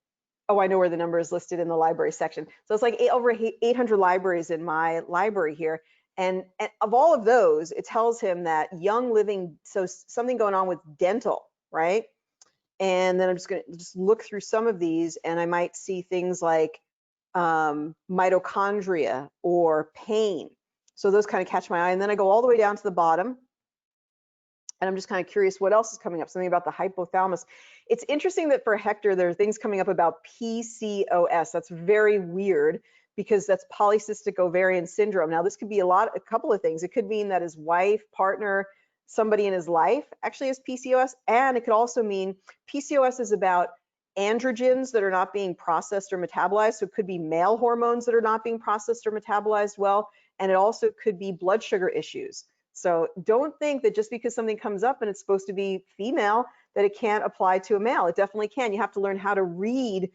[SPEAKER 1] oh, I know where the number is listed in the library section. So it's like over 800 libraries in my library here. And of all of those, it tells him that young living, so something going on with dental, right? And then I'm just going to just look through some of these, and I might see things like mitochondria or pain. So those kind of catch my eye. And then I go all the way down to the bottom, and I'm just kind of curious what else is coming up, something about the hypothalamus. It's interesting that for Hector, there are things coming up about PCOS. That's very weird because that's polycystic ovarian syndrome. Now, this could be a couple of things. It could mean that his wife, partner, somebody in his life actually has PCOS, and it could also mean PCOS is about androgens that are not being processed or metabolized. So it could be male hormones that are not being processed or metabolized well, and it also could be blood sugar issues. So don't think that just because something comes up and it's supposed to be female, that it can't apply to a male. It definitely can. You have to learn how to read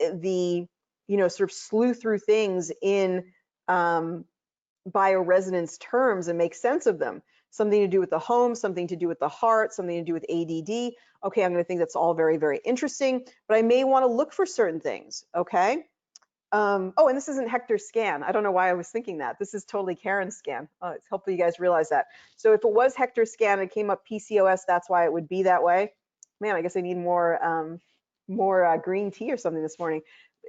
[SPEAKER 1] the, sort of slew through things in bioresonance terms and make sense of them. Something to do with the home, something to do with the heart, something to do with ADD. Okay, I'm going to think that's all very, very interesting, but I may want to look for certain things. Okay. Oh, and this isn't Hector's scan. I don't know why I was thinking that. This is totally Karen's scan. It's helpful you guys realize that. So if it was Hector's scan and it came up PCOS, that's why it would be that way. Man, I guess I need more green tea or something this morning.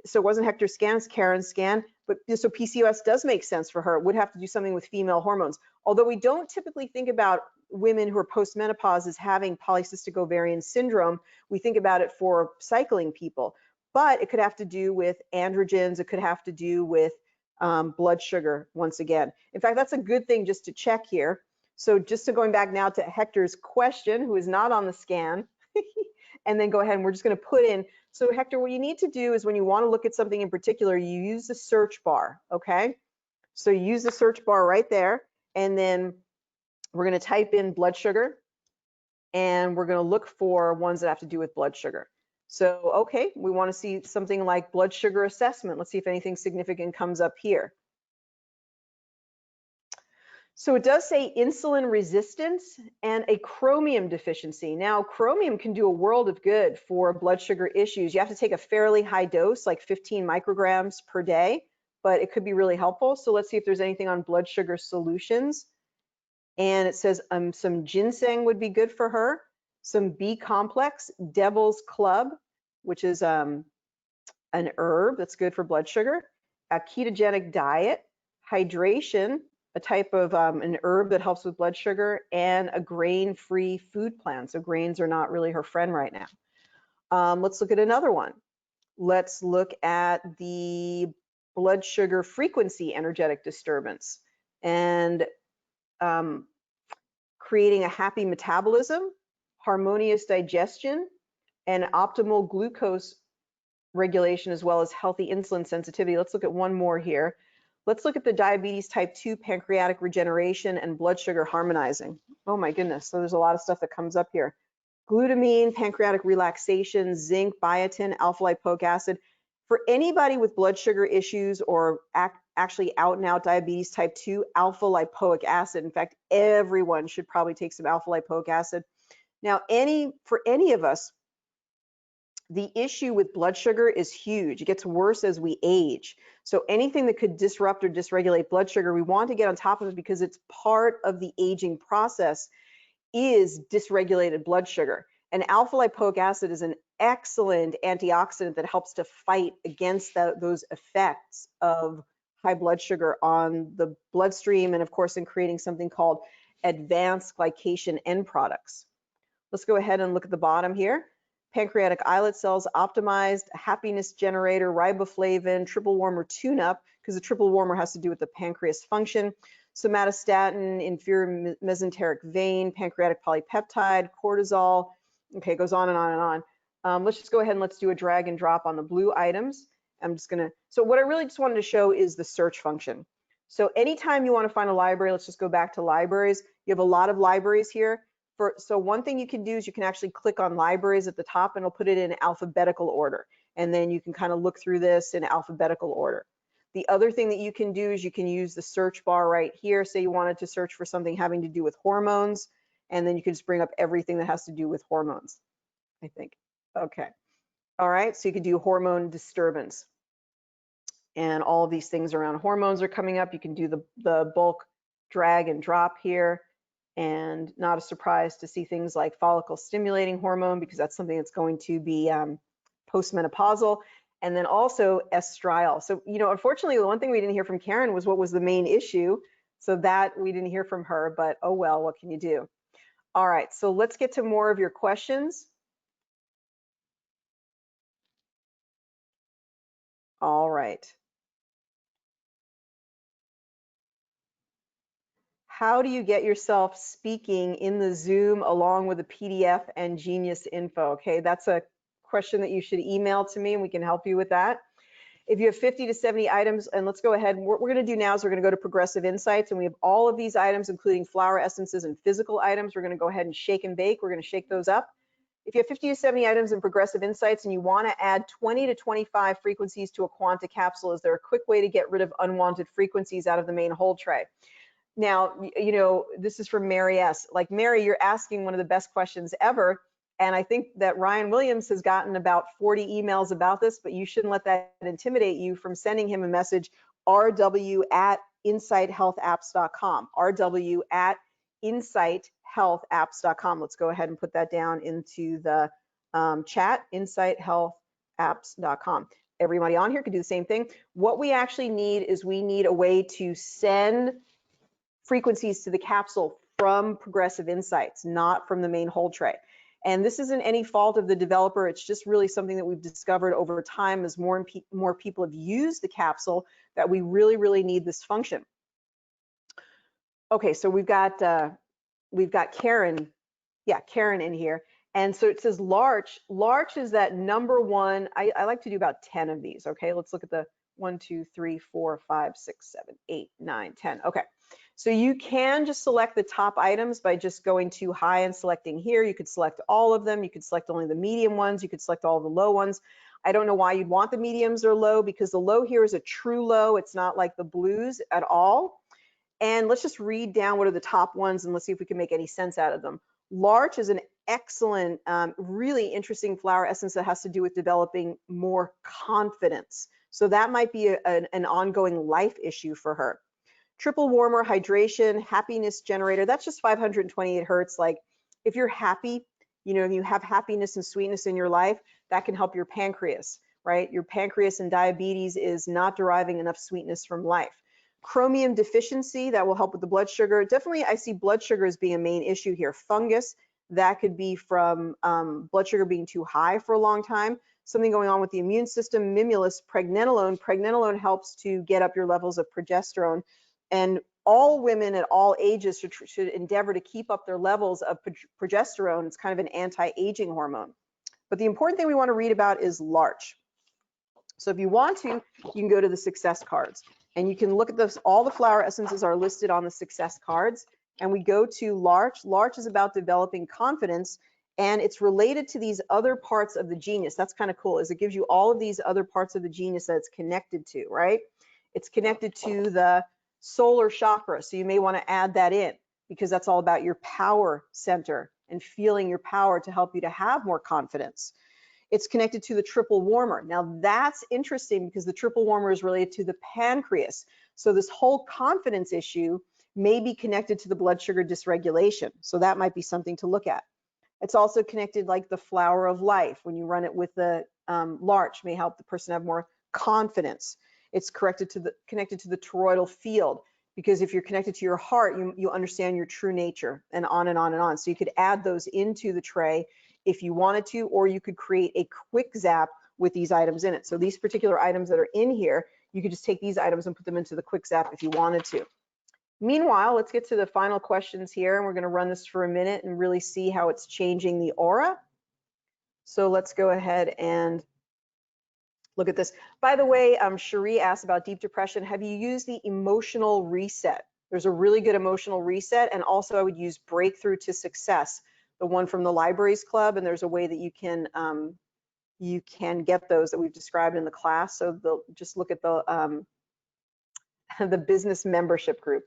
[SPEAKER 1] So it wasn't Hector's scan, it's Karen's scan. But so PCOS does make sense for her. It would have to do something with female hormones. Although we don't typically think about women who are postmenopause as having polycystic ovarian syndrome, we think about it for cycling people. But it could have to do with androgens. It could have to do with blood sugar once again. In fact, that's a good thing just to check here. So just to going back now to Hector's question, who is not on the scan, and then go ahead and we're just going to put in. So Hector, what you need to do is when you want to look at something in particular, you use the search bar, okay? So you use the search bar right there, and then we're going to type in blood sugar, and we're going to look for ones that have to do with blood sugar. So, okay, we want to see something like blood sugar assessment. Let's see if anything significant comes up here. So it does say insulin resistance and a chromium deficiency. Now, chromium can do a world of good for blood sugar issues. You have to take a fairly high dose, like 15 micrograms per day, but it could be really helpful. So let's see if there's anything on blood sugar solutions. And it says some ginseng would be good for her. Some B complex, Devil's Club, which is an herb that's good for blood sugar. A ketogenic diet, hydration, a type of an herb that helps with blood sugar, and a grain-free food plan. So grains are not really her friend right now. Let's look at another one. Let's look at the blood sugar frequency energetic disturbance and creating a happy metabolism, harmonious digestion, and optimal glucose regulation, as well as healthy insulin sensitivity. Let's look at one more here. Let's look at the diabetes type 2, pancreatic regeneration, and blood sugar harmonizing. Oh my goodness, so there's a lot of stuff that comes up here. Glutamine, pancreatic relaxation, zinc, biotin, alpha lipoic acid. For anybody with blood sugar issues or actually out and out diabetes type 2, alpha lipoic acid. In fact, everyone should probably take some alpha lipoic acid. Now, for any of us, the issue with blood sugar is huge. It gets worse as we age. So anything that could disrupt or dysregulate blood sugar, we want to get on top of it because it's part of the aging process is dysregulated blood sugar. And alpha lipoic acid is an excellent antioxidant that helps to fight against those effects of high blood sugar on the bloodstream and of course in creating something called advanced glycation end products. Let's go ahead and look at the bottom here. Pancreatic islet cells optimized, happiness generator, riboflavin, triple warmer tune-up, because the triple warmer has to do with the pancreas function, somatostatin, inferior mesenteric vein, pancreatic polypeptide, cortisol. Okay, it goes on and on and on. Let's just go ahead and let's do a drag and drop on the blue items. So what I really just wanted to show is the search function. So anytime you want to find a library, let's just go back to libraries. You have a lot of libraries here. So one thing you can do is you can actually click on libraries at the top and it'll put it in alphabetical order. And then you can kind of look through this in alphabetical order. The other thing that you can do is you can use the search bar right here. Say you wanted to search for something having to do with hormones, and then you can just bring up everything that has to do with hormones, I think. Okay. All right, so you could do hormone disturbance. And all of these things around hormones are coming up. You can do the bulk drag and drop here. And not a surprise to see things like follicle stimulating hormone, because that's something that's going to be postmenopausal. And then also estriol. So, you know, unfortunately, the one thing we didn't hear from Karen was what was the main issue. So that we didn't hear from her, but oh well, what can you do? All right, so let's get to more of your questions. All right. How do you get yourself speaking in the Zoom along with a PDF and Genius info? Okay, that's a question that you should email to me and we can help you with that. If you have 50 to 70 items, and let's go ahead, what we're going to do now is we're going to go to Progressive Insights, and we have all of these items, including flower essences and physical items. We're going to go ahead and shake and bake. We're going to shake those up. if you have 50 to 70 items in Progressive Insights and you want to add 20 to 25 frequencies to a Quanta capsule, is there a quick way to get rid of unwanted frequencies out of the main hold tray? Now, you know, this is from Mary S. Like, Mary, you're asking one of the best questions ever. And I think that Ryan Williams has gotten about 40 emails about this, but you shouldn't let that intimidate you from sending him a message, rw@insighthealthapps.com, rw@insighthealthapps.com. Let's go ahead and put that down into the chat, insighthealthapps.com. Everybody on here could do the same thing. What we actually need is we need a way to send frequencies to the capsule from Progressive Insights, not from the main hold tray. And this isn't any fault of the developer. It's just really something that we've discovered over time as more and more people have used the capsule that we really, really need this function. Okay, so we've got Karen. Yeah, Karen in here. And so it says Larch. Larch is that number one. I like to do about 10 of these. Okay, let's look at the 1, 2, 3, 4, 5, 6, 7, 8, 9, 10. Okay. So you can just select the top items by just going too high and selecting here. You could select all of them. You could select only the medium ones. You could select all the low ones. I don't know why you'd want the mediums or low, because the low here is a true low. It's not like the blues at all. And let's just read down what are the top ones and let's see if we can make any sense out of them. Larch is an excellent, really interesting flower essence that has to do with developing more confidence. So that might be an ongoing life issue for her. Triple warmer, hydration, happiness generator, that's just 528 hertz. Like, if you're happy, you know, you have happiness and sweetness in your life, that can help your pancreas, right? Your pancreas and diabetes is not deriving enough sweetness from life. Chromium deficiency, that will help with the blood sugar. Definitely, I see blood sugar as being a main issue here. Fungus, that could be from blood sugar being too high for a long time. Something going on with the immune system. Mimulus, pregnenolone. Pregnenolone helps to get up your levels of progesterone. And all women at all ages should endeavor to keep up their levels of progesterone. It's kind of an anti-aging hormone. But the important thing we want to read about is Larch. So if you want to, you can go to the success cards and you can look at this. All the flower essences are listed on the success cards. And we go to Larch. Larch is about developing confidence, and it's related to these other parts of the genius. That's kind of cool, is it gives you all of these other parts of the genius that it's connected to, right? It's connected to the solar chakra, so you may want to add that in, because that's all about your power center and feeling your power to help you to have more confidence. It's connected to the triple warmer. Now that's interesting because the triple warmer is related to the pancreas. So this whole confidence issue may be connected to the blood sugar dysregulation. So that might be something to look at. It's also connected, like the flower of life. When you run it with the Larch, may help the person have more confidence. It's connected to the toroidal field, because if you're connected to your heart, you understand your true nature, and on and on and on. So you could add those into the tray if you wanted to, or you could create a quick zap with these items in it. So these particular items that are in here, you could just take these items and put them into the quick zap if you wanted to. Meanwhile, let's get to the final questions here, and we're going to run this for a minute and really see how it's changing the aura. So let's go ahead and look at this. By the way, Cherie asked about deep depression. Have you used the emotional reset? There's a really good emotional reset, and also I would use Breakthrough to Success, the one from the Libraries Club, and there's a way that you can get those that we've described in the class. So just look at the business membership group,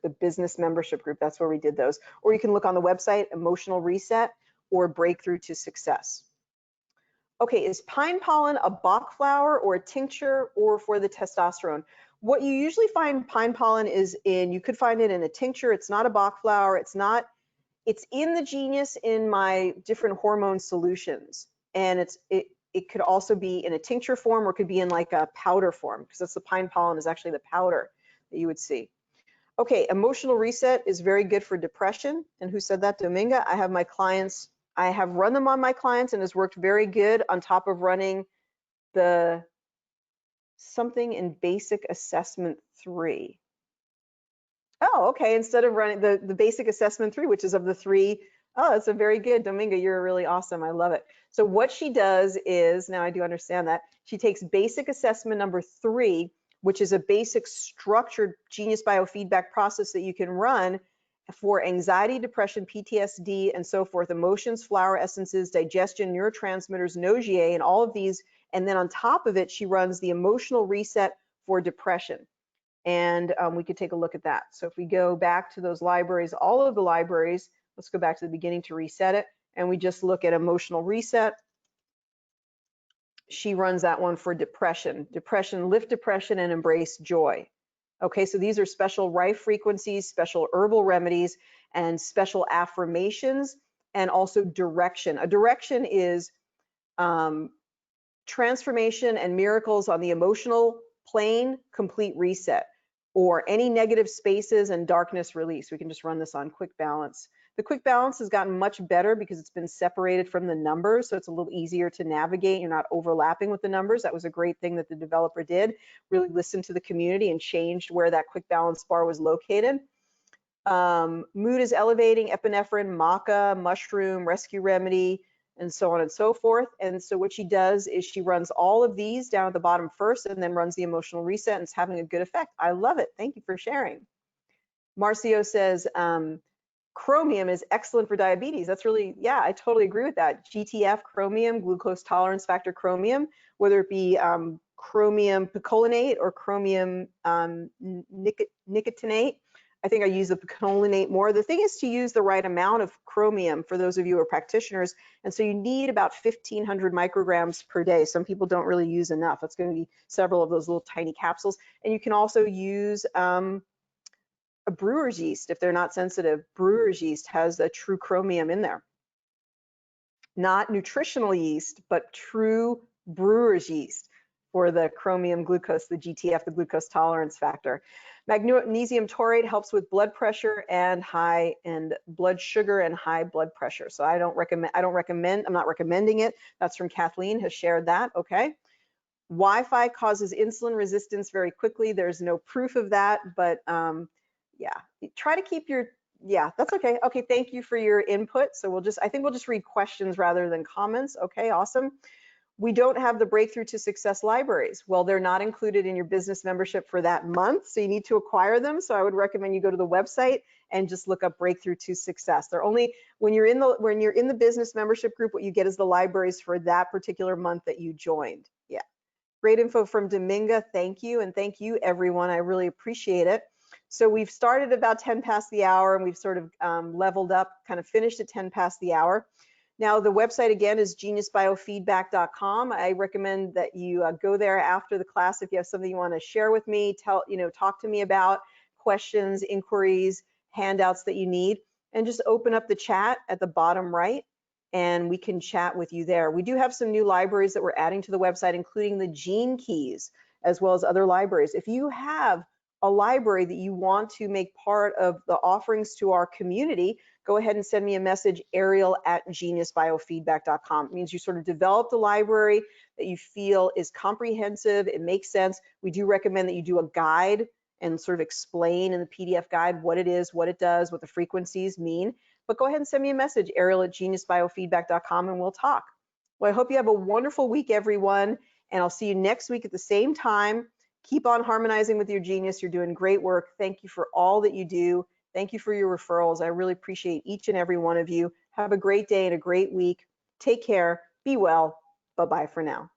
[SPEAKER 1] that's where we did those. Or you can look on the website, Emotional Reset or Breakthrough to Success. Okay, is pine pollen a Bach flower or a tincture or for the testosterone? What you usually find pine pollen is in, you could find it in a tincture. It's not a Bach flower. It's in the genius in my different hormone solutions. And it could also be in a tincture form, or it could be in like a powder form, because that's the pine pollen is actually the powder that you would see. Okay, emotional reset is very good for depression. And who said that? Dominga. I have run them on my clients and has worked very good on top of running the something in basic assessment 3. Oh, okay, instead of running the basic assessment 3, which is of the 3. Oh, that's a very good, Dominga, you're really awesome, I love it. So what she does is, now I do understand that, she takes basic assessment number 3, which is a basic structured genius biofeedback process that you can run, for anxiety, depression, PTSD, and so forth, emotions, flower essences, digestion, neurotransmitters, nausea, and all of these. And then on top of it, she runs the emotional reset for depression. And we could take a look at that. So if we go back to those libraries, all of the libraries, let's go back to the beginning to reset it. And we just look at emotional reset. She runs that one for depression. Depression, lift depression and embrace joy. Okay, so these are special rife frequencies, special herbal remedies, and special affirmations, and also direction. A direction is transformation and miracles on the emotional plane, complete reset, or any negative spaces and darkness release. We can just run this on quick balance. The quick balance has gotten much better because it's been separated from the numbers, so it's a little easier to navigate. You're not overlapping with the numbers. That was a great thing that the developer did, really listened to the community and changed where that quick balance bar was located. Mood is elevating, epinephrine, maca, mushroom, rescue remedy, and so on and so forth. And so what she does is she runs all of these down at the bottom first and then runs the emotional reset, and it's having a good effect. I love it. Thank you for sharing. Marcio says, chromium is excellent for diabetes. That's really, yeah, I totally agree with that. GTF, chromium, glucose tolerance factor chromium, whether it be chromium picolinate or chromium nicotinate. I think I use the picolinate more. The thing is to use the right amount of chromium for those of you who are practitioners. And so you need about 1,500 micrograms per day. Some people don't really use enough. It's going to be several of those little tiny capsules. And you can also use a brewer's yeast if they're not sensitive. Brewer's yeast has a true chromium in there. Not nutritional yeast, but true brewer's yeast for the chromium glucose, the GTF, the glucose tolerance factor. Magnesium taurate helps with blood pressure and blood sugar and high blood pressure. So I'm not recommending it. That's from Kathleen, has shared that, okay. Wi-Fi causes insulin resistance very quickly. There's no proof of that, but yeah, try to keep your, yeah, that's okay. Okay, thank you for your input. So I think we'll just read questions rather than comments. Okay, awesome. We don't have the Breakthrough to Success libraries. Well, they're not included in your business membership for that month, so you need to acquire them. So I would recommend you go to the website and just look up Breakthrough to Success. They're only, when you're in the business membership group, what you get is the libraries for that particular month that you joined. Yeah. Great info from Dominga. Thank you. And thank you, everyone. I really appreciate it. So we've started about 10 past the hour, and we've sort of leveled up, kind of finished at 10 past the hour. Now, the website, again, is geniusbiofeedback.com. I recommend that you go there after the class if you have something you want to share with me, talk to me about, questions, inquiries, handouts that you need, and just open up the chat at the bottom right, and we can chat with you there. We do have some new libraries that we're adding to the website, including the gene keys, as well as other libraries. If you have a library that you want to make part of the offerings to our community, go ahead and send me a message, Ariel@geniusbiofeedback.com. It means you sort of developed a library that you feel is comprehensive, it makes sense. We do recommend that you do a guide and sort of explain in the PDF guide what it is, what it does, what the frequencies mean. But go ahead and send me a message, Ariel@geniusbiofeedback.com, and we'll talk. Well, I hope you have a wonderful week, everyone, and I'll see you next week at the same time. Keep on harmonizing with your genius. You're doing great work. Thank you for all that you do. Thank you for your referrals. I really appreciate each and every one of you. Have a great day and a great week. Take care. Be well. Bye-bye for now.